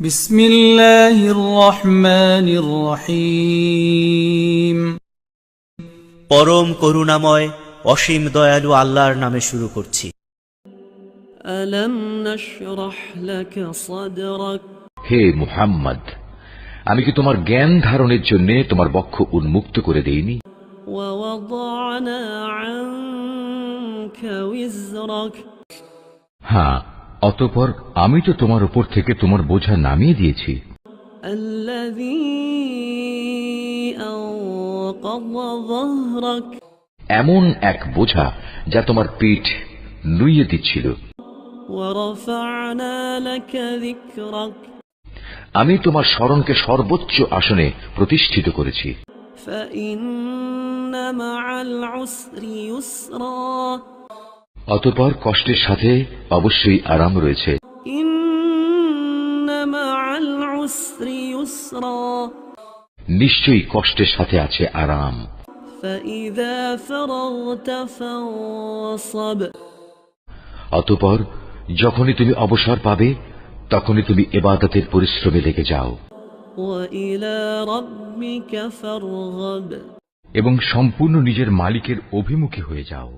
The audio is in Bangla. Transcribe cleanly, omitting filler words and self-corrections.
বিসমিল্লাহির রহমানির রহিম। পরম করুণাময় অসীম দয়ালু আল্লাহর নামে শুরু করছি। আলম নাশরাহ লাকা সাদরাক। হে মুহাম্মদ, আমি কি তোমার জ্ঞান ধারণের জন্য তোমার বক্ষ উন্মুক্ত করে দেইনি? ওয়া ওয়াদানা আনকা উযরাক। হ্যাঁ, অতঃপর আমি তো তোমার উপর থেকে তোমার বোঝা নামিয়ে দিয়েছি। আল্লাযী আনকাযা যহরাক। এমন এক বোঝা যা তোমার পিঠ নুইয়ে দিচ্ছিল। ওয়া রাফা'না লাকা যিকরাক। আমি তোমার স্মরণকে সর্বোচ্চ আসনে প্রতিষ্ঠিত করেছি। ফাইন্না মা'আল উসরি ইউসরা। অতঃপর কষ্টের সাথে অবশ্যই আরাম রয়েছে। ইন্না মা'আল উসরি ইউসরা। নিশ্চয়ই কষ্টের সাথে আছে আরাম। ফাইযা ফারাগতা ফানসাব। অতঃপর যখনই তুমি অবসর পাবে তখনই তুমি ইবাদতের পরিশ্রমে লেগে যাও। ওয়া ইলা রাব্বিকা ফারগাব। এবং সম্পূর্ণ নিজের মালিকের অভিমুখী হয়ে যাও।